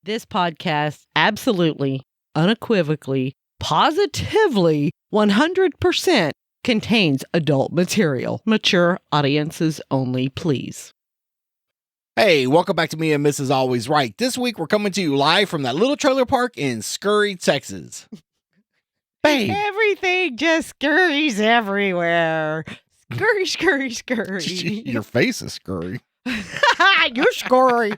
This podcast absolutely, unequivocally, positively, 100% contains adult material. Mature audiences only, please. Hey, welcome back to Me and Mrs. Always Right. This week, we're coming to you live from that little trailer park in Scurry, Texas. Babe. Everything just scurries everywhere. Scurry, scurry, scurry. Your face is scurry. You're scurry.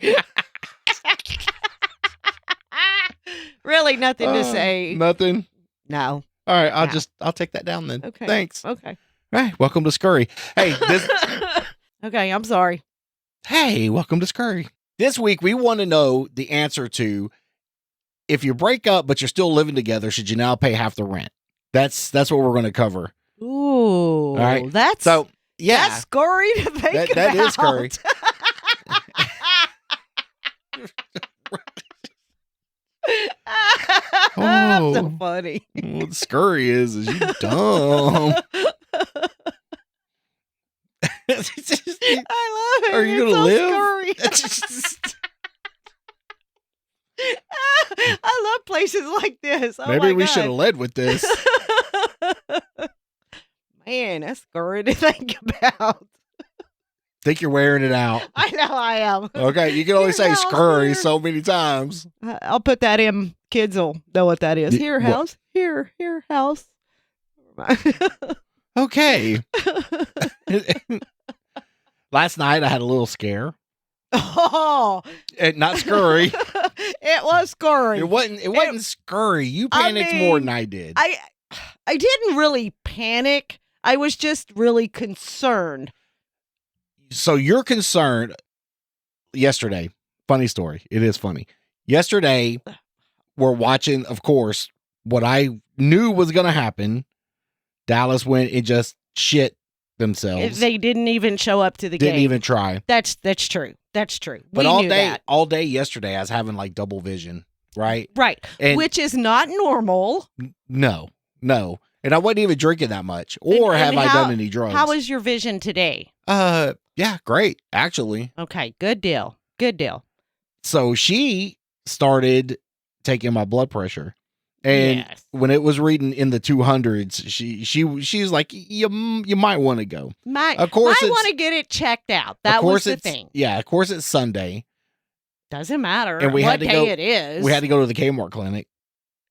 Really nothing to say. Nothing? No. All right, I'll take that down then. Okay. Thanks. Okay. All right, welcome to Scurry. Hey, Okay, I'm sorry. Hey, welcome to Scurry. This week, we want to know the answer to, if you break up but you're still living together, should you now pay half the rent? That's what we're going to cover. Ooh. All right. That's scurry to think about. That is scurry. That's so funny. What scurry is you dumb. I love it. Are you It's gonna so live? scurry. I love places like this. Oh Maybe my we God. should have led with this. Man, that's scurry to think about. Think you're wearing it out. I know I am. Okay, you can only say Your house scurry here. so many times. I'll put that in. Kids will know what that is. Here, What? house. Here, house. Okay. Last night I had a little scare. Oh, Not scurry. it was scurry. It wasn't scurry. You panicked more than I did. I didn't really panic. I was just really concerned. So you're concerned. Yesterday, funny story. It is funny. Yesterday, we're watching, of course, what I knew was going to happen. Dallas went and just shit themselves. They didn't even show up to the game. Didn't even try. That's true. That's true. But We all knew day, that. all day yesterday, I was having like double vision, right? Right. And Which is not normal. no. And I wasn't even drinking that much. Or And have I how- done any drugs? How is your vision today? Yeah, great, actually. Okay, good deal. Good deal. So she started taking my blood pressure. And yes. when it was reading in the 200s, she was like, you might want to go. Of course I it's- want to get it checked out. That Of course was the it's- thing. Yeah, of course it's Sunday. Doesn't matter And we what had to day go- it is. We had to go to the Kmart clinic.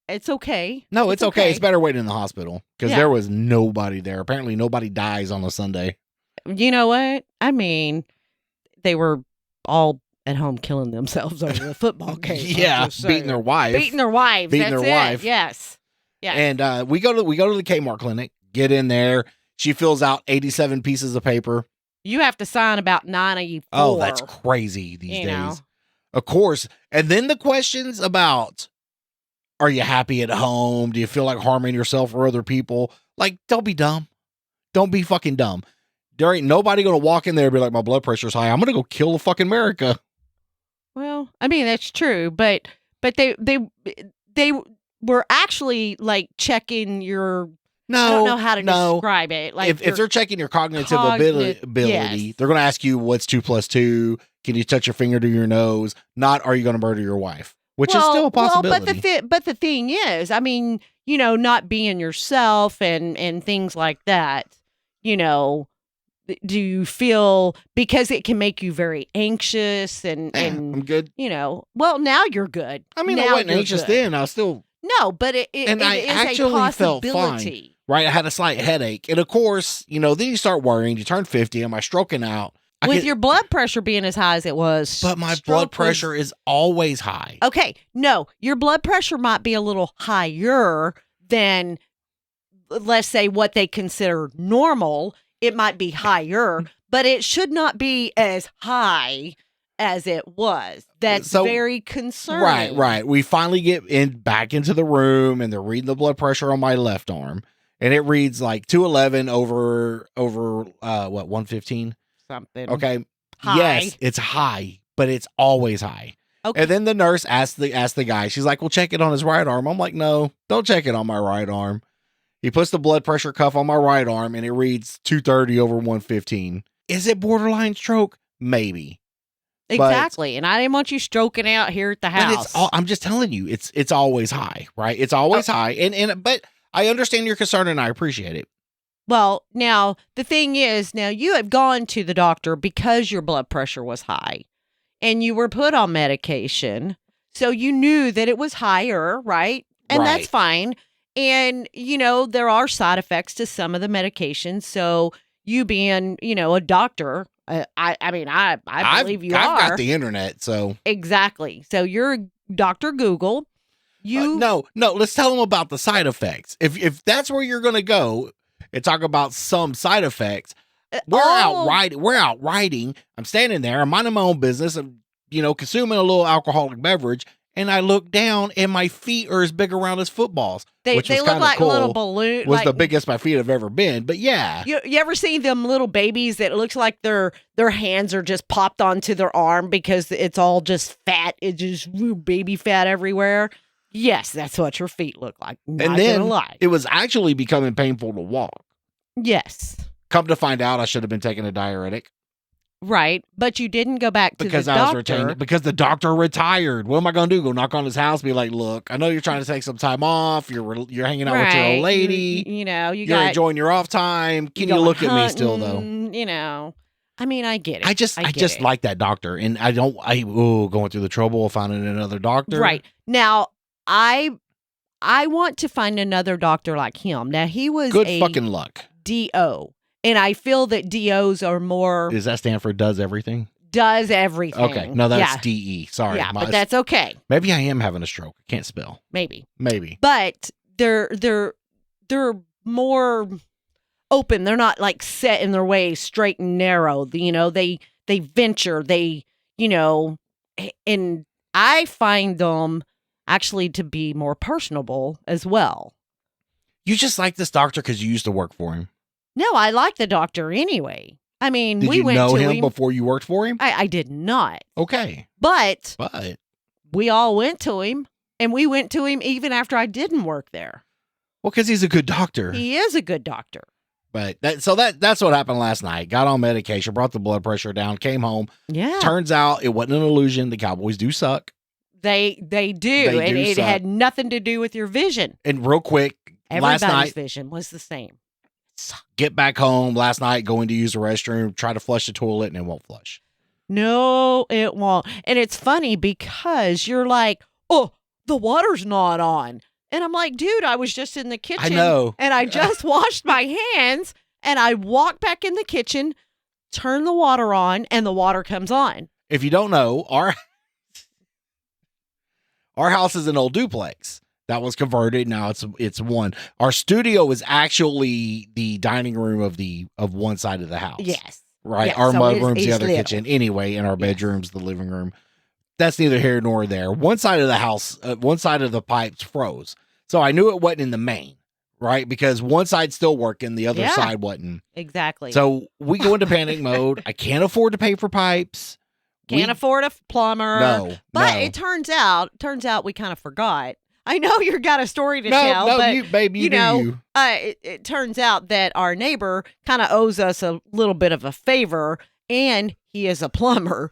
It's okay. No, it's okay. It's better waiting in the hospital because Yeah. there was nobody there. Apparently nobody dies on a Sunday. You know what? I mean, they were all at home killing themselves over the football game. I'm Yeah, just saying. beating their wife. Beating their wives. Beating That's their it. wife. Yes. Yes. And we go to the Kmart clinic, get in there. She fills out 87 pieces of paper. You have to sign about 94. Oh, that's crazy these You days. know. Of course. And then the questions about, are you happy at home? Do you feel like harming yourself or other people? Like, don't be dumb. Don't be fucking dumb. There ain't nobody going to walk in there and be like, my blood pressure's high. I'm going to go kill the fucking America. Well, I mean, that's true, but they were actually like checking your. No, I don't know how to no. describe it. Like If they're checking your cognitive Cogni- ability, yes. they're going to ask you what's 2 + 2. Can you touch your finger to your nose? Not, are you going to murder your wife? Which is still a possibility. Well, but the thing is, I mean, you know, not being yourself and things like that. You know, do you feel, because it can make you very anxious and I'm good. you know, well, now you're good. I mean, now I wasn't you're anxious good. then. I was still, No, but it And I is actually a felt possibility. right. I had a slight headache. And of course, you know, then you start worrying. You turn 50. Am I stroking out? With your blood pressure being as high as it was. But my stroke blood was- pressure is always high. Okay, no, your blood pressure might be a little higher than, let's say, what they consider normal. It might be higher, but it should not be as high as it was. That's So- very concerning. Right. We finally get back into the room and they're reading the blood pressure on my left arm. And it reads like 211 over 115. Something. Okay. High. Yes, it's high, but it's always high. Okay. And then the nurse asked the guy, she's like, well, check it on his right arm. I'm like, no, don't check it on my right arm. He puts the blood pressure cuff on my right arm and it reads 230 over 115. Is it borderline stroke? Maybe. Exactly. And I didn't want you stroking out here at the But house. it's all, I'm just telling you, it's always high, right? It's always high. But I understand your concern and I appreciate it. Well, now the thing is, now you have gone to the doctor because your blood pressure was high and you were put on medication. So you knew that it was higher, right? And that's Right. fine. And, there are side effects to some of the medications. So you being, a doctor, I believe you I've are. got the internet, so. Exactly. So you're Dr. Google. No, let's tell them about the side effects. If that's where you're going to go and talk about some side effects, we're out riding. I'm standing there. I'm minding my own business. I'm, consuming a little alcoholic beverage. And I look down and my feet are as big around as footballs. They which was look kinda like cool. little balloons. Was the biggest my feet have ever been. But yeah. You ever seen them little babies that looks like their hands are just popped onto their arm because it's all just fat. It's just baby fat everywhere. Yes, that's what your feet look like. Not And then gonna lie. it was actually becoming painful to walk. Yes. Come to find out, I should have been taking a diuretic. Right. But you didn't go back to Because the I was doctor. retained. Because the doctor retired. What am I going to do? Go knock on his house? Be like, look, I know you're trying to take some time off. You're hanging out with your old lady. You You're got enjoying your off time. Can you going look at me still though? hunting, I mean, I get it. I just get it. like that doctor, and going through the trouble of finding another doctor. Right. Now, I want to find another doctor like him. Now, he was Good a fucking luck. DO, and I feel that DOs are more Does that stand for does everything? does everything. Okay, no, that's yeah. DE. Sorry, Yeah, but that's okay. maybe I am having a stroke. I can't spell. Maybe, Maybe. but they're more open. They're not like set in their way, straight and narrow. They venture. And I find them actually to be more personable as well. You just like this doctor because you used to work for him. No, I like the doctor anyway. I mean, Did we you went know to him him. before you worked for him? I did not, Okay, but but we all went to him, and we went to him even after I didn't work there. well, because he's a good doctor. He is a good doctor. But that's what happened last night. Got on medication, brought the blood pressure down, came home. Yeah, Turns out it wasn't an illusion. The Cowboys do suck. they do, They and do it suck. had nothing to do with your vision. And real quick, Everybody's last night, vision was the same. get back home last night, going to use the restroom, try to flush the toilet, and it won't flush. No, it won't. And it's funny because you're like, oh, the water's not on. And I'm like, dude, I was just in the kitchen. I know. And I just washed my hands and I walk back in the kitchen, turn the water on, and the water comes on. If you don't know, our house is an old duplex that was converted. Now it's one. Our studio is actually the dining room of one side of the house. Yes. Right. Yeah, Our so mudroom's it's the other little. kitchen. Anyway, and our Yes. bedroom's the living room. That's neither here nor there. One side of the house, one side of the pipes froze. So I knew it wasn't in the main, right? Because one side's still working, the other Yeah. side wasn't. Exactly. So we go into panic mode. I can't afford to pay for pipes. Can't afford a plumber. No. But no. it turns out we kind of forgot. I know you got a story to No, tell, no, but you, baby, you you do know, you. it turns out that our neighbor kind of owes us a little bit of a favor, and he is a plumber.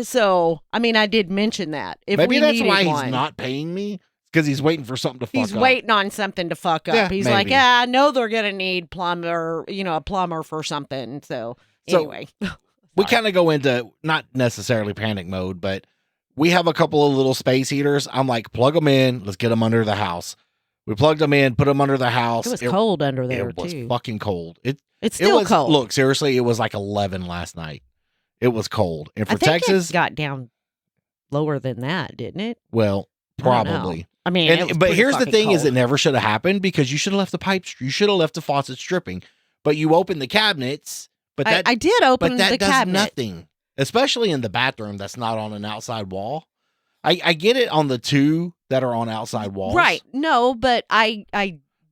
So, I mean, I did mention that. If Maybe we that's needed why one, he's not paying me. Because he's waiting for something to fuck he's up. waiting on something to fuck up. Yeah, He's like, maybe. yeah, I know they're gonna need a plumber for something. So anyway, We kind of go into not necessarily panic mode, but we have a couple of little space heaters. I'm like, plug them in. Let's get them under the house. We plugged them in, put them under the house. it was cold under there It was too. fucking cold. It's It still was cold. Look, seriously, it was like 11 last night. It was cold. And I for think Texas, it got down lower than that, didn't it? well, I don't know. probably. I mean, it was But pretty here's the fucking thing: is cold. it never should have happened because you should have left the pipes. You should have left the faucets dripping. But you opened the cabinets. But that I did open but that the does cabinet. nothing, especially in the bathroom that's not on an outside wall. I get it on the two that are on outside walls. Right. No, but I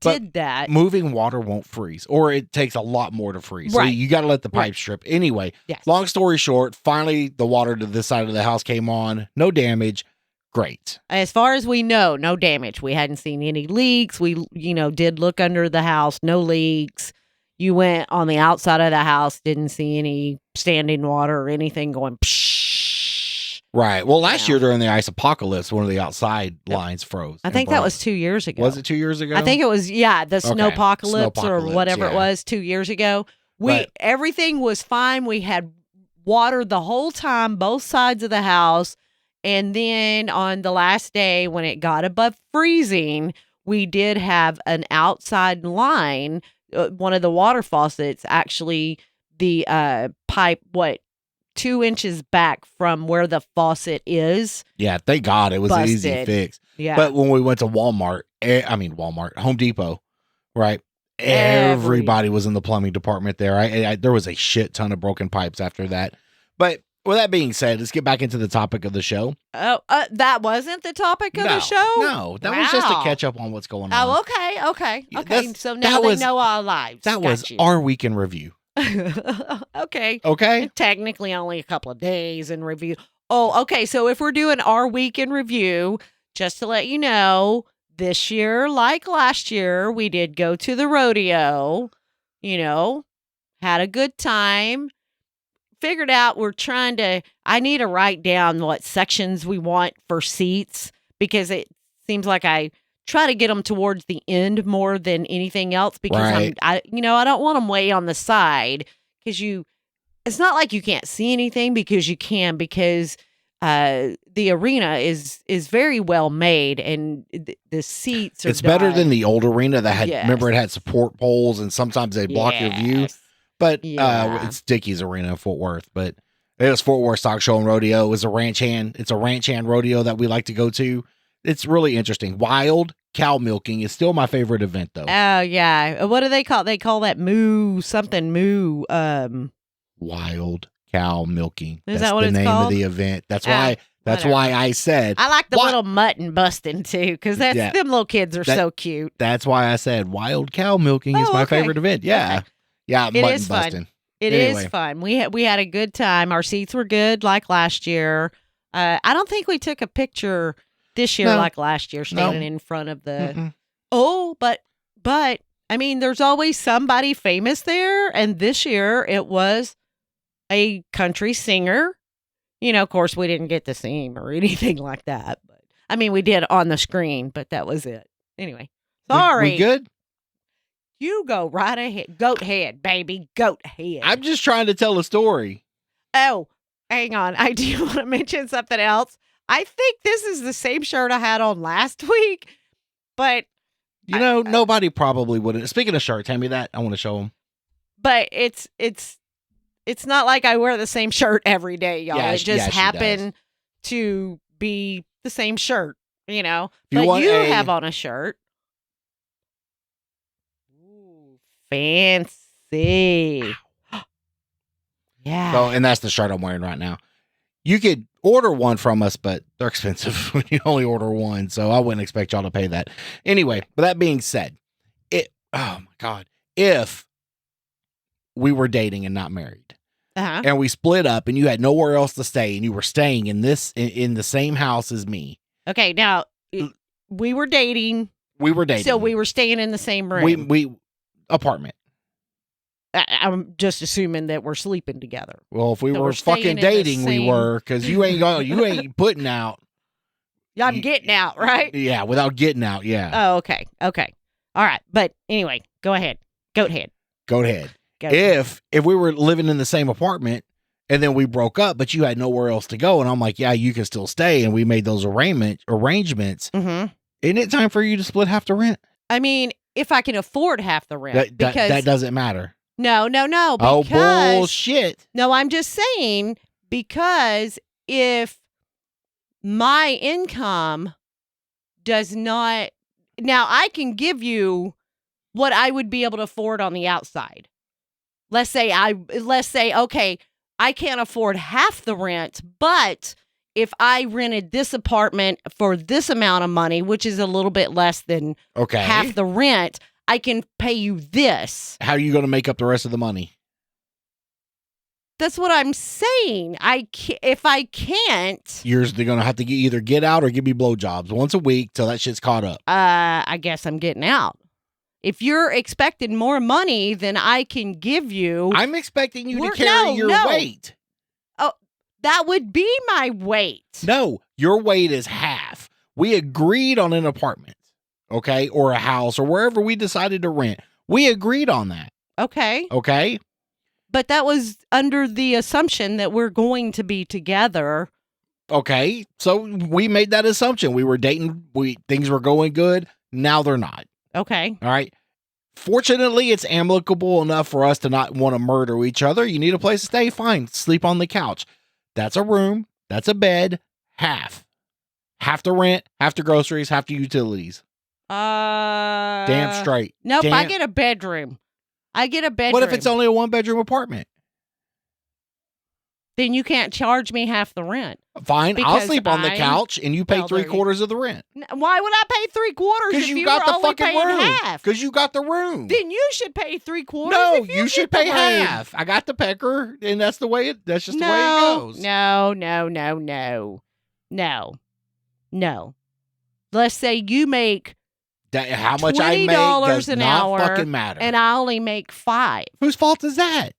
But did that. Moving water won't freeze, or it takes a lot more to freeze. So Right. you got to let the Right. pipes strip. Anyway, Yes. long story short, finally the water to this side of the house came on. No damage. Great. As far as we know, no damage. We hadn't seen any leaks. We, did look under the house, no leaks. You went on the outside of the house, didn't see any standing water or anything going psh. Right. Well, last Yeah. year during the ice apocalypse, one of the outside Yep. lines froze. I and think that broke. was 2 years ago. Was it 2 years ago? I think it was, the Okay. snowpocalypse or Snowpocalypse, whatever it yeah. was 2 years ago. But- Everything was fine. We had water the whole time, both sides of the house. And then on the last day when it got above freezing, we did have an outside line. One of the water faucets, actually, the pipe, 2 inches back from where the faucet is. Yeah, thank God it was an easy Busted. fix. Yeah. But when we went to Home Depot, right? Everybody was in the plumbing department there. There was a shit ton of broken pipes after that. But with that being said, let's get back into the topic of the show. Oh, that wasn't the topic of the show? No, that was just to Wow. catch up on what's going on. Oh, okay. Yeah, Okay. So now they know our lives. That was Got you. our week in review. Okay. Okay? Technically only a couple of days in review. Oh, okay. So if we're doing our week in review, just to let you know, this year, like last year, we did go to the rodeo, had a good time. Figured out I need to write down what sections we want for seats because it seems like I try to get them towards the end more than anything else because Right. I don't want them way on the side because it's not like you can't see anything because you can because the arena is very well made and the seats are It's better done. than the old arena that had, Yes. remember, it had support poles and sometimes they block your view. Yes. But Yeah. it's Dickies Arena in Fort Worth. But it was Fort Worth Stock Show and Rodeo. It was a ranch hand. It's a ranch hand rodeo that we like to go to. It's really interesting. Wild cow milking is still my favorite event, though. Oh yeah. What do they call? They call that moo something moo. Wild cow milking. Is That's that what the it's name called? of the event. That's Ah, whatever. why I said I like the Why- little mutton busting too, because Yeah. them little kids are That- so cute. that's why I said wild cow milking is Oh, my okay. favorite event. Yeah. Okay. Yeah, It mutton is fun. busting. It is Anyway. fun. We had a good time. Our seats were good, like last year. I don't think we took a picture this year No. like last year, standing in front of the. Mm-mm. Oh, but I mean, there's always somebody famous there, and this year it was a country singer. Of course, we didn't get to see him or anything like that. But I mean, we did on the screen, but that was it. Anyway, sorry. We good? You go right ahead. Goat head, baby. Goat head. I'm just trying to tell a story. Oh, hang on. I do want to mention something else. I think this is the same shirt I had on last week, but Nobody probably wouldn't. Speaking of shirts, hand me that. I want to show them. it's not like I wear the same shirt every day, y'all. Yeah, it just she happened to be the same shirt, you But want you a- have on a shirt. Ooh, fancy. Yeah. So, and that's the shirt I'm wearing right now. You could order one from us, but they're expensive when you only order one. So I wouldn't expect y'all to pay that. Anyway, but that being said, oh my God, if we were dating and not married Uh-huh. and we split up and you had nowhere else to stay and you were staying in the same house as me, Okay, now we were dating, we were dating. so we were staying in the same room. we apartment. I'm just assuming that we're sleeping together. Well, if we So were we're staying fucking in the dating, we same- were, because you ain't putting out. Yeah, I'm getting out, right? Yeah, without getting out. Yeah. Oh, okay. All right. But anyway, go ahead. Goat head. Go ahead. Goat head. If we were living in the same apartment and then we broke up, but you had nowhere else to go, and I'm like, yeah, you can still stay, and we made those arrangements. Mm-hmm. Isn't it time for you to split half the rent? I mean, if I can afford half the rent, That doesn't matter. no, Oh, because bullshit. no, I'm just saying because if my income does not, now I can give you what I would be able to afford on the outside. Let's say, okay, I can't afford half the rent, but if I rented this apartment for this amount of money, which is a little bit less than Okay. half the rent, I can pay you this. How are you going to make up the rest of the money? That's what I'm saying. If I can't, You're going to have to either get out or give me blowjobs once a week till that shit's caught up. I guess I'm getting out. If you're expecting more money than I can give you, I'm expecting you to We're- carry no, your no. weight. That would be my weight. No, your weight is half. We agreed on an apartment, okay, or a house or wherever we decided to rent. We agreed on that, Okay. okay? But that was under the assumption that we're going to be together. Okay, so we made that assumption. We were dating. Things were going good. Now they're not. Okay. All right. Fortunately, it's amicable enough for us to not want to murder each other. You need a place to stay? Fine. Sleep on the couch. That's a room. That's a bed. Half. Half the rent, half the groceries, half the utilities. Damn straight. Nope, I Damn. get a bedroom. I get a bedroom. What if it's only a 1-bedroom apartment? Then you can't charge me half the rent. Fine, I'll Because sleep on the I- couch and you pay Well, there you- 3/4 of the rent. Why would I pay 3/4 Because if you you got were the only fucking paying room. half? Because you got the room. Then you should pay 3/4. No, if you should get pay the room. half. I got the pecker, and that's the way that's just the way it No, goes. no. Let's say you make How much I make $20 does an not hour, fucking matter. and I only make 5. Whose fault is that?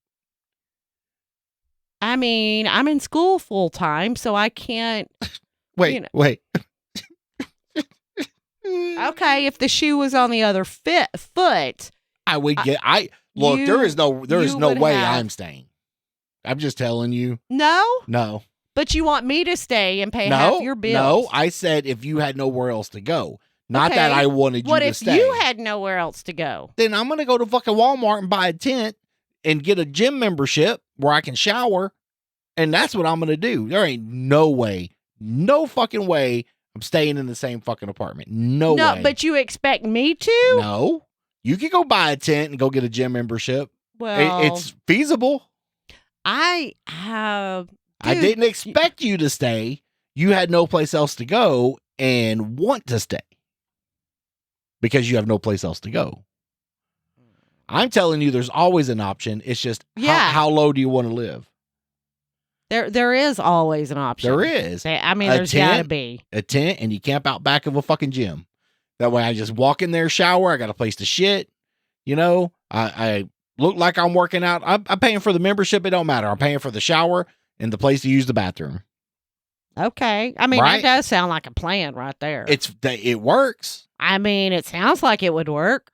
I mean, I'm in school full time, so I can't. Wait, You know. wait. Okay, if the shoe was on the other foot, I would get. Look. you- There is no you would way have- I'm staying. I'm just telling you. no. No. But you want me to stay and pay No. half your bills? No. I said if you had nowhere else to go, not that Okay. I wanted you What to if stay. you had nowhere else to go? Then I'm gonna go to fucking Walmart and buy a tent and get a gym membership where I can shower, and that's what I'm gonna do. There ain't no way, no fucking way I'm staying in the same fucking apartment. No way. But you expect me to? No. You can go buy a tent and go get a gym membership. Well, It's feasible. I have. I Dude, didn't expect you to stay. You had no place else to go and want to stay because you have no place else to go. I'm telling you, there's always an option. It's just Yeah. how low do you want to live? There is always an option. There is I mean, A there's got to tent? be. a tent and you camp out back of a fucking gym. That way I just walk in there, shower. I got a place to shit. You know, I look like I'm working out. I'm paying for the membership. It don't matter. I'm paying for the shower and the place to use the bathroom. Okay. I mean, Right? that does sound like a plan right there. It works. I mean, it sounds like it would work.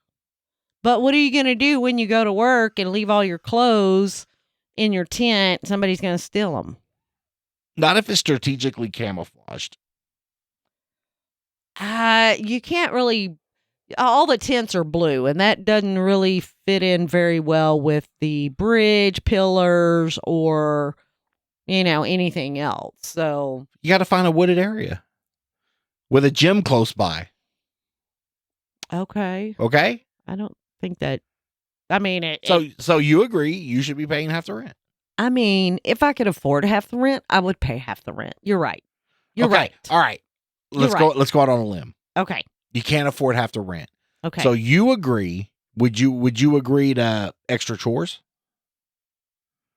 But what are you going to do when you go to work and leave all your clothes in your tent? Somebody's going to steal them. Not if it's strategically camouflaged. You can't really. All the tents are blue, and that doesn't really fit in very well with the bridge pillars or, anything else. So, You got to find a wooded area with a gym close by. okay. Okay. I don't think that. I mean, So you agree you should be paying half the rent. I mean, if I could afford half the rent, I would pay half the rent. You're right. You're Okay. right. All right. You're Let's go out on a limb. Okay. You can't afford half the rent. Okay. So you agree. Would you agree to extra chores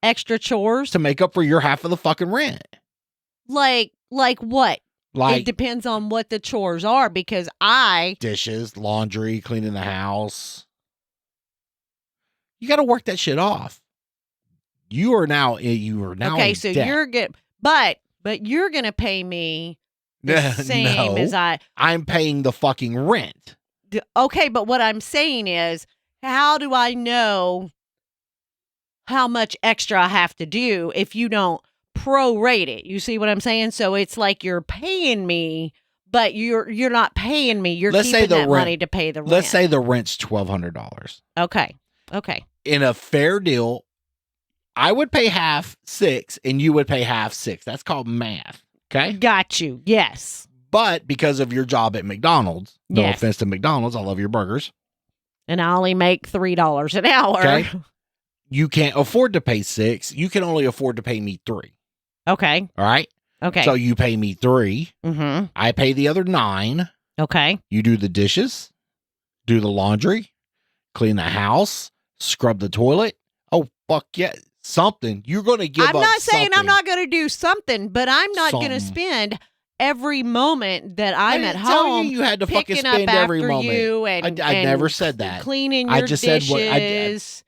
Extra chores, to make up for your half of the fucking rent? like what? It Like depends on what the chores are because I dishes, laundry, cleaning the house. You got to work that shit off. You are now okay. in So debt. you're good, but you're gonna pay me the same No, as I. I'm paying the fucking rent. Okay, but what I'm saying is, how do I know how much extra I have to do if you don't prorate it? You see what I'm saying? So it's like you're paying me, but you're not paying me. You're Let's say keeping the that rent- money to pay the rent. Let's say the rent's $1,200. Okay. In a fair deal, I would pay half $6 and you would pay half $6. That's called math. Okay. Got you. Yes. But because of your job at McDonald's, no Yes. offense to McDonald's, I love your burgers. And I only make $3 an hour. Okay. You can't afford to pay $6. You can only afford to pay me $3. Okay. All right. Okay. So you pay me $3. Mm-hmm. I pay the other $9. Okay. You do the dishes, do the laundry, clean the house, scrub the toilet. Oh, fuck yeah. Something. You're going to give up I'm not saying I'm something. not going to do something, but I'm not going to Something. spend every moment that I I'm at didn't tell home you had to fucking picking up spend after every moment. you and I and never said that. cleaning I your just said dishes.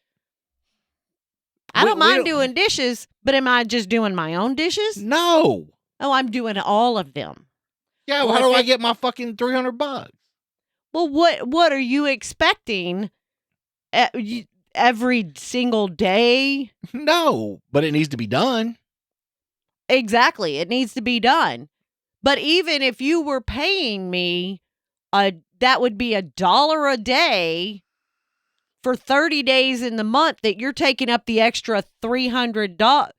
what- I don't we mind doing dishes, but am I just doing my own dishes? No. Oh, I'm doing all of them. Yeah, Well, how do if I it- get my fucking $300? Well, what are you expecting every single day? No, but it needs to be done. Exactly. It needs to be done. But even if you were paying me, that would be $1 a day for 30 days in the month that you're taking up the extra $300.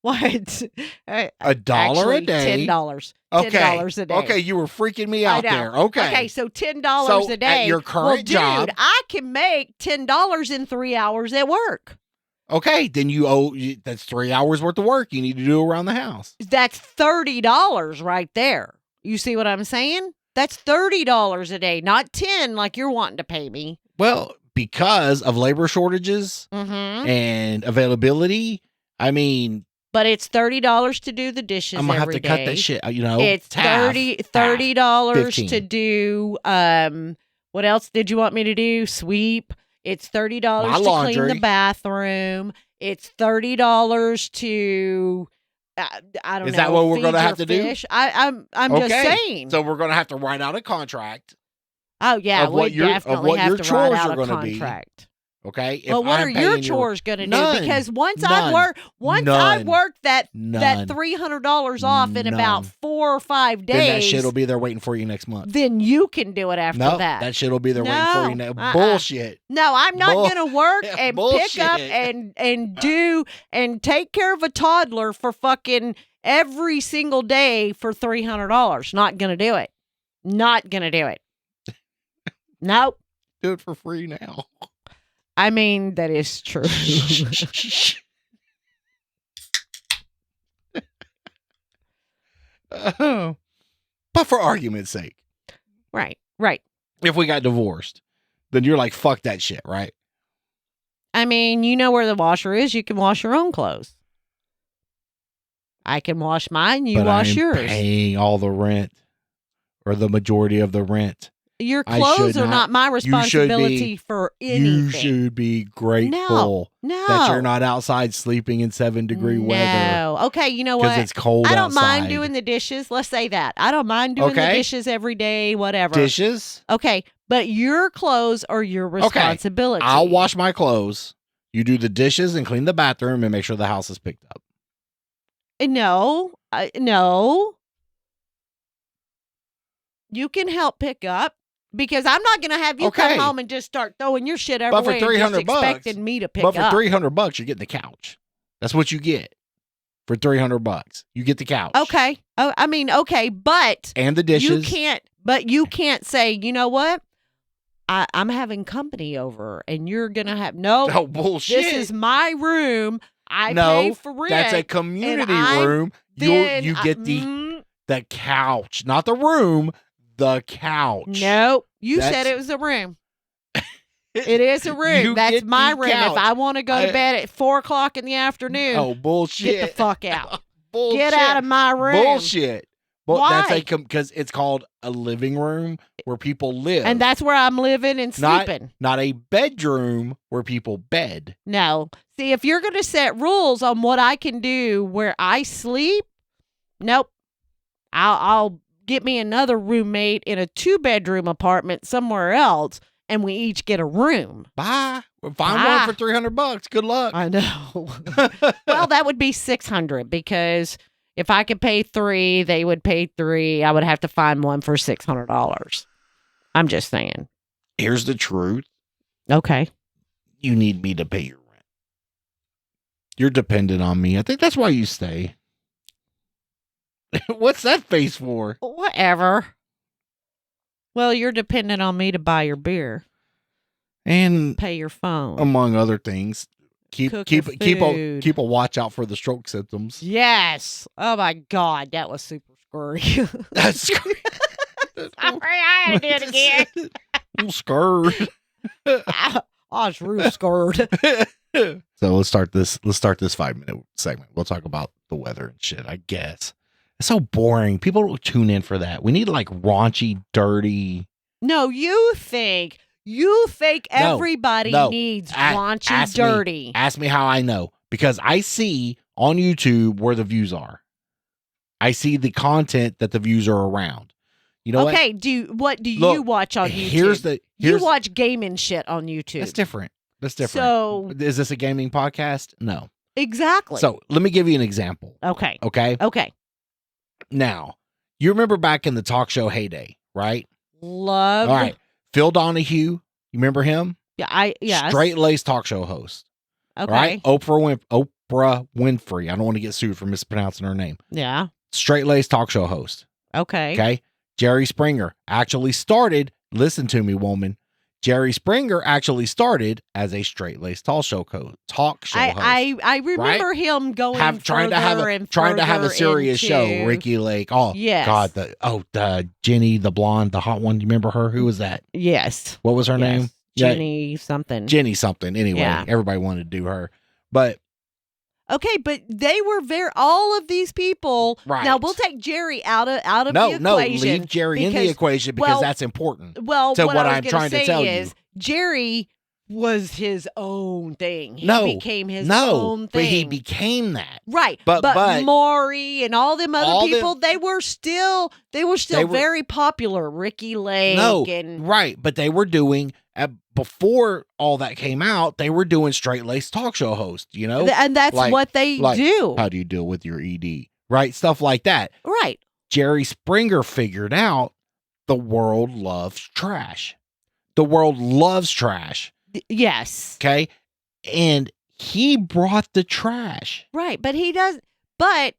What? $1 a Actually, day. $10. Okay. $10 a day. Okay, you were freaking me I out know. there. Okay. Okay, so $10 So, a day. at your current job- dude, I can make $10 in 3 hours at work. Okay, then that's 3 hours worth of work you need to do around the house. That's $30 right there. You see what I'm saying? That's $30 a day, not 10 like you're wanting to pay me. Well, because of labor shortages Mm-hmm. and availability, I mean, But it's $30 to do the dishes I'm gonna have every to cut day. that shit. You know, It's half. $30 15. to do what else did you want me to do? Sweep. It's $30 My to clean laundry. the bathroom. It's $30 to I don't know. Is that what we're feed gonna your have to do? fish. I'm just Okay. saying. So we're gonna have to write out a contract. Oh yeah, of what we your- of definitely what have your to write chores out are a gonna be. contract. Okay. If Well, what I'm are your paying chores going to do? None. Because once None. I work that None. $300 off in about None. 4 or 5 days, Then that shit will be there waiting for you next month. then you can do it after No, that. shit will be there waiting for you. No, Bullshit. No, I'm not Bull- going to work and pick up Bullshit. and do and take care of a toddler for fucking every single day for $300. Not going to do it. Not going to do it. Nope. Do it for free now. I mean, that is true. But for argument's sake, Right. if we got divorced, then you're like, fuck that shit, right? I mean, you know where the washer is. You can wash your own clothes. I can wash mine. You But wash I'm yours. paying all the rent or the majority of the rent. Your I clothes should are not my should be- responsibility for anything. You should be grateful No. that you're not outside sleeping in 7-degree weather No. Okay, you know because what? it's cold I don't mind outside. doing the dishes. Let's say that. I don't mind doing the Okay. dishes every day, whatever. dishes. Okay, but your clothes are your responsibility. I'll wash my clothes. You do the dishes and clean the bathroom and make sure the house is picked up. No. No. You can help pick up because I'm not going to have you come Okay. home and just start throwing your shit But for everywhere and just $300 expecting me to pick But for up. $300, you're getting the couch. That's what you get. For $300, you get the couch. Okay. Oh, I mean, okay, but And the dishes. you can't say, you know what? I'm having company over and you're going to have, no, Oh, bullshit. this is my room. I No, pay for rent. That's a community I'm- room. Then You get the couch, not the room, the couch. No, you said That's- it was a room. It is a room. You That's get my the room. couch. If I want to go to bed at 4:00 in the afternoon, Oh, bullshit. get the fuck out. Bullshit. Get out of my room. Bullshit. Well, that's Why? because it's called a living room where people live. And that's where I'm living and Not- sleeping. not a bedroom where people bed. No. See, if you're going to set rules on what I can do where I sleep, nope. I'll get me another roommate in a 2-bedroom apartment somewhere else, and we each get a room. Bye. Find Bye. one for $300. Good luck. I know. Well, that would be $600 because if I could pay 3, they would pay 3. I would have to find one for $600. I'm just saying. Here's the truth. Okay. You need me to pay your rent. You're dependent on me. I think that's why you stay. What's that face for? Whatever. Well, you're dependent on me to buy your beer, And pay your phone. among other things, keep Cook keep your keep a food. keep a watch out for the stroke symptoms. Yes. Oh my God, that was super scary. That's Sorry, I had to do it again. I'm scared. I was real scared. So let's start this 5-minute segment. We'll talk about the weather and shit, I guess. It's so boring. People don't tune in for that. We need like raunchy, dirty. No, you think You think No, everybody no. needs Ask raunchy me. dirty. Ask me how I know. Because I see on YouTube where the views are. I see the content that the views are around. You know Okay, what do you Look, watch on Here's YouTube? the You watch gaming shit on YouTube. That's different. That's different. So is this a gaming podcast? No. exactly. So let me give you an example. Okay. Okay. Now, you remember back in the talk show heyday, right? Love. All right. Phil Donahue, you remember him? Yeah, yes. Straight-laced talk show host. Okay. Right? Oprah Winfrey. I don't want to get sued for mispronouncing her name. Yeah. Straight-laced talk show host. Okay. Okay. Jerry Springer actually started, listen to me, woman. Jerry Springer actually started as a straight-laced talk show host. I remember him going trying to have a serious show. Ricky Lake. Oh, yes. God. The Jenny, the blonde, the hot one. You remember her? Who was that? Yes. What was her name? Jenny something. Jenny something. Anyway, everybody wanted to do her. But okay, but they were all of these people. Right. Now we'll take Jerry out of the equation. No, leave Jerry in the equation because that's important. Well, so what I'm trying to tell is, you, Jerry was his own thing. He No, became his own thing. But he became that. Right. But Maury and all them other people, they were still very popular. Ricky Lake and right. But they were doing before all that came out, they were doing straight-laced talk show hosts, you know? And that's what they do. How do you deal with your ED? Right? Stuff like that. Right. Jerry Springer figured out the world loves trash. The world loves trash. Yes. Okay. And he brought the trash. Right. But he does. But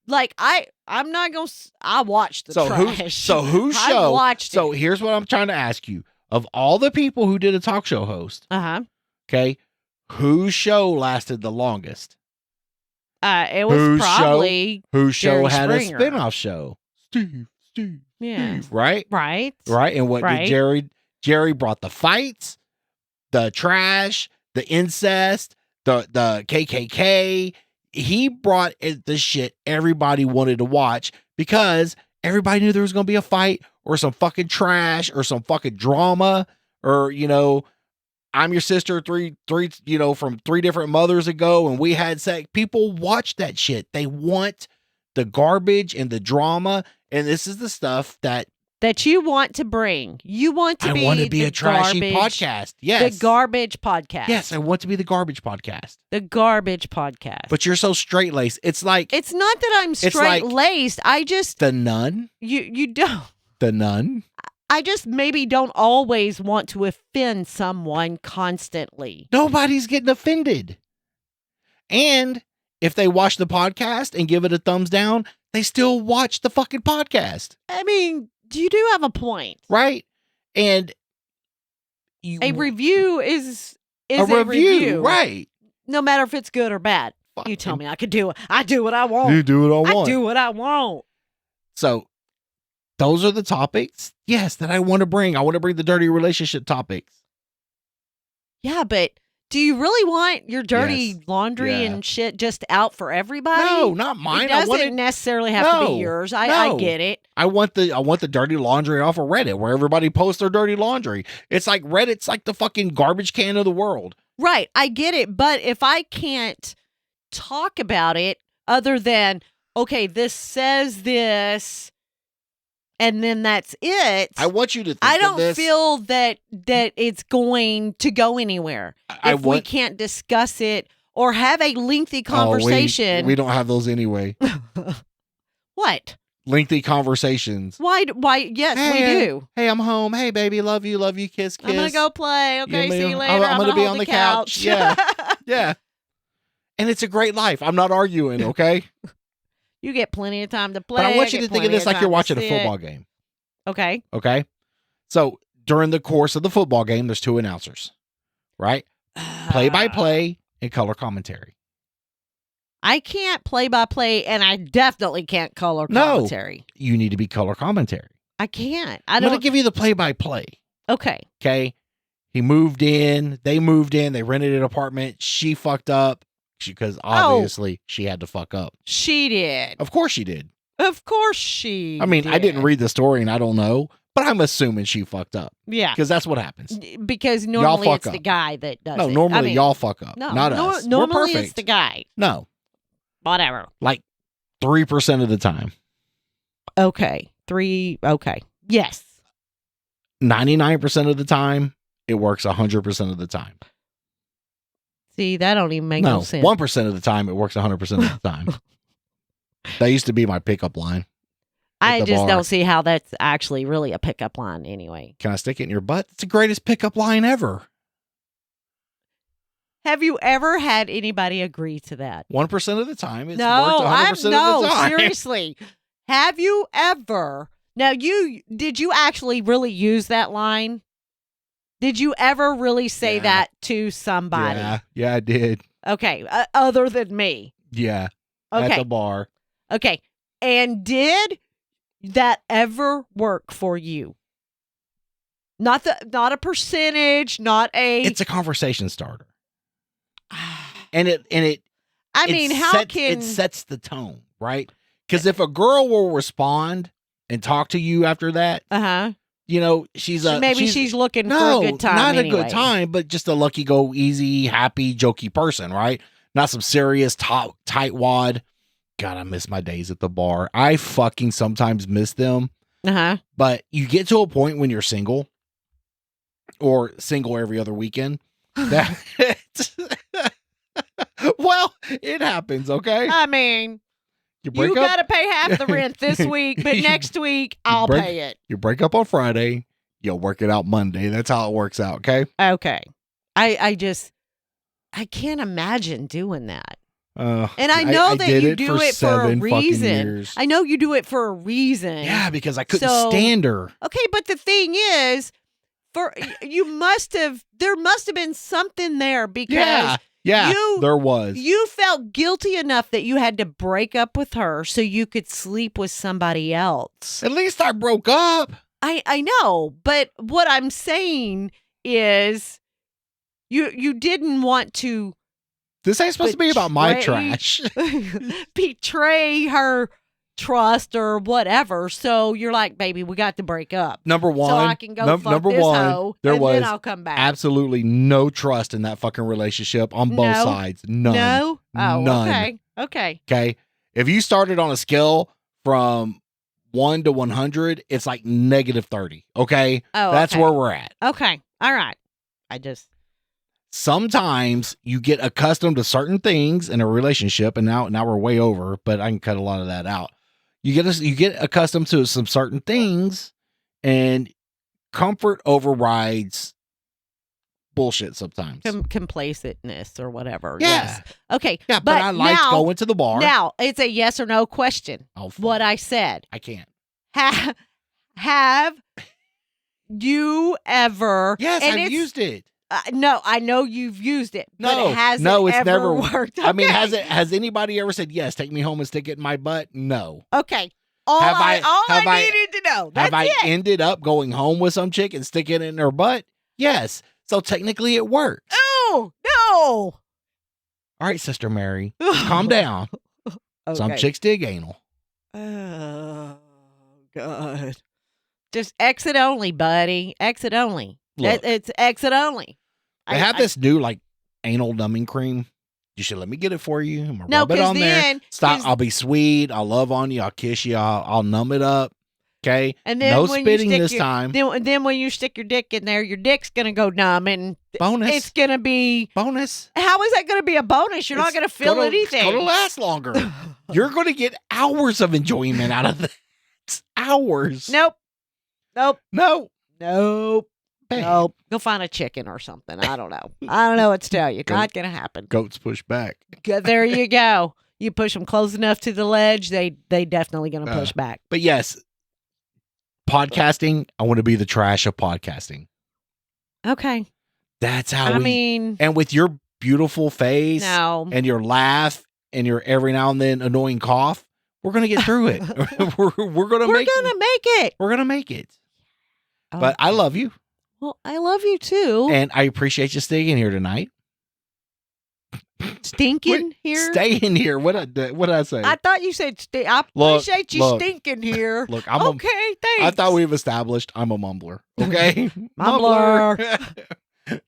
like I'm not going to, I watched the trash. Whose show? I watched so it. Here's what I'm trying to ask you. Of all the people who did a talk show host, okay, whose show lasted the longest? It was probably whose show had Springer. a spinoff show? Steve. Yeah. Right? Right. And what did Jerry? Jerry brought the fights, the trash, the incest, the KKK. He brought the shit everybody wanted to watch because everybody knew there was going to be a fight or some fucking trash or some fucking drama or, I'm your sister three, from 3 different mothers ago and we had sex. People watch that shit. They want the garbage and the drama. And this is the stuff that you want to bring. You want to I want to be a trashy podcast. Yes. The garbage podcast. Yes, I want to be the garbage podcast. The garbage podcast. But you're so straight-laced. It's like... It's not that I'm straight-laced. I just... The Nun? You don't... The Nun? I just maybe don't always want to offend someone constantly. Nobody's getting offended. And if they watch the podcast and give it a thumbs down, they still watch the fucking podcast. I mean... You do have a point. Right? And a review is a review. Right. No matter if it's good or bad. You tell me I could do it. I do what I want. You do what I want. I do what I want. So those are the topics, yes, that I want to bring. I want to bring the dirty relationship topics. Yeah, but do you really want your dirty laundry and shit just out for everybody? No, not mine. It doesn't necessarily have to be yours. I get it. I want the dirty laundry off of Reddit where everybody posts their dirty laundry. It's like Reddit's like the fucking garbage can of the world. Right. I get it. But if I can't talk about it other than, okay, this says this, and then that's it. I want you to think I don't of this. feel that it's going to go anywhere if we can't discuss it or have a lengthy conversation. We don't have those anyway. What? Lengthy conversations. Why? Yes, we do. Hey, I'm home. Hey, baby, love you, kiss. I'm gonna go play. Okay, see you later. I'm gonna be on the couch. Yeah, yeah. And it's a great life. I'm not arguing. Okay. You get plenty of time to play. But I want you to think of this like you're watching a football game. Okay. Okay. So during the course of the football game, there's 2 announcers, right? Play-by-play and color commentary. I can't play-by-play, and I definitely can't color commentary. No, you need to be color commentary. I can't. I'm going to give you the play-by-play. Okay. Okay. He moved in. They moved in. They rented an apartment. She fucked up. Because obviously she had to fuck up. She did. Of course she did. Of course she I mean, did. I didn't read the story and I don't know, But I'm assuming she fucked up Yeah. because that's what happens. Because normally fuck it's up. the guy that does No, it. normally I mean, y'all fuck up, no, not us. Normally We're it's perfect. the guy. No, Whatever. like 3% of the time. Okay. 3. Okay. Yes. 99% of the time, it works 100% of the time. See, that don't even make no sense. 1% of the time, it works 100% of the time. That used to be my pickup line. I the just bar. don't see how that's actually really a pickup line anyway. Can I stick it in your butt? It's the greatest pickup line ever. Have you ever had anybody agree to that? 1% of the time, it's No, worked 100% of the time. seriously. Have you ever? Now, did you actually really use that line? Did you ever really say Yeah. that to somebody? Yeah, I did. Okay, other than me. Yeah, at Okay, the bar. okay. And did that ever work for you? Not a percentage, not a. It's a conversation starter, and it I it mean, how sets, can it sets the tone, right? Because if a girl will respond and talk to you after that, you know, she's looking for no, a good time. not anyway. a good time, but just a lucky go easy, happy, jokey person, right? Not some serious tightwad. God, I miss my days at the bar. I fucking sometimes miss them. But you get to a point when you're single, or single every other weekend. That well, it happens. Okay, I mean, you got to pay half the rent this week, but next week I'll pay it. You break up on Friday, you'll work it out Monday. That's how it works out. Okay. Okay. I can't imagine doing that. And I know that you do it for a reason. I know you do it for a reason. Yeah, because I couldn't stand her. Okay, but the thing is, there must have been something there because yeah, there was. You felt guilty enough that you had to break up with her so you could sleep with somebody else. At least I broke up. I know, but what I'm saying is you didn't want to. This ain't supposed to be about my trash. Betray her trust or whatever. So you're like, baby, we got to break up. Number one. So I can go fuck this hoe, and then I'll come back. Absolutely no trust in that fucking relationship on both sides. None. No? Oh, none. Okay. Okay. If you started on a scale from 1 to 100, it's like -30. Okay. Oh, that's okay. where we're at. Okay. All right. Sometimes you get accustomed to certain things in a relationship, and now we're way over, but I can cut a lot of that out. You get accustomed to some certain things, and comfort overrides bullshit sometimes. Complacentness or whatever. Yeah. Yes. Okay. Yeah, but I liked going to the bar. Now it's a yes or no question. Oh, what I said. I can't. Have you ever? Yes, I've used it. No, I know you've used it. No, but it hasn't it's ever never worked. Okay. I mean, has anybody ever said yes? Take me home and stick it in my butt? No. Okay. All I needed to know. That's have I it. ended up going home with some chick and sticking it in her butt? Yes. So technically, it works. Oh no! All right, Sister Mary, calm down. Okay. Some chicks dig anal. Oh God! Just exit only, buddy. Exit only. Look, it's exit only. They have this new like anal numbing cream. You should let me get it for you. I'm gonna rub it on there. Stop. I'll be sweet. I'll love on you. I'll kiss you. I'll numb it up. Okay. And then no when spitting you this time. Then when you stick your dick in there, your dick's gonna go numb, and bonus. It's gonna be bonus. How is that gonna be a bonus? You're not gonna feel anything. It's gonna last longer. You're gonna get hours of enjoyment out of this. Hours. Nope. No. Bang. Nope. Go find a chicken or something. I don't know. I don't know what to tell you. Not gonna happen. Goats push back. There you go. You push them close enough to the ledge, they definitely gonna push back. But yes, podcasting. I want to be the trash of podcasting. Okay. That's how. And with your beautiful face, and your laugh, and your every now and then annoying cough, we're gonna get through it. we're gonna make it. We're gonna make it. Okay. But I love you. Well, I love you too. And I appreciate you staying here tonight. Stinking here? Stay in here. What did I say? I thought you said I Look, appreciate you look. stinking here. Look, Okay, thanks. I thought we've established I'm a mumbler. Okay? Mumbler.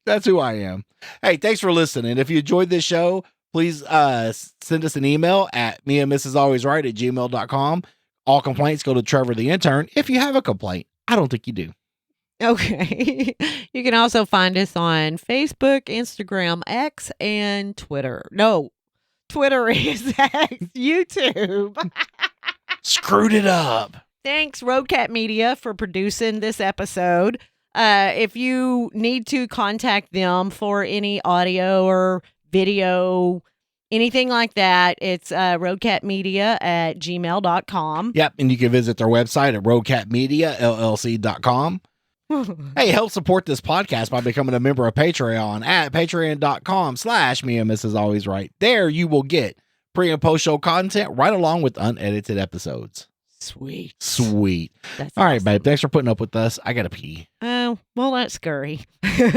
That's who I am. Hey, thanks for listening. If you enjoyed this show, please send us an email at meandmrsalwaysright@gmail.com. All complaints go to Trevor the intern. If you have a complaint, I don't think you do. Okay. You can also find us on Facebook, Instagram, X, and Twitter. No, Twitter is X, YouTube. Screwed it up. Thanks, Roadcat Media, for producing this episode. If you need to contact them for any audio or video, anything like that, it's roadcatmedia@gmail.com. Yep, and you can visit their website at roadcatmediallc.com. Hey, help support this podcast by becoming a member of Patreon at patreon.com/meandmrsalwaysright. There you will get pre and post show content right along with unedited episodes. Sweet. All That's right, awesome. babe. Thanks for putting up with us. I gotta pee. Oh, well, that's scurry. Sorry.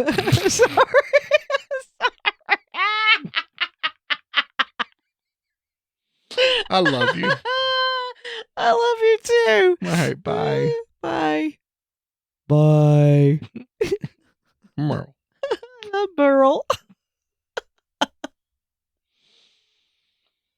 I love you. I love you too. All right, bye. Bye. Bye. Merle. Burl.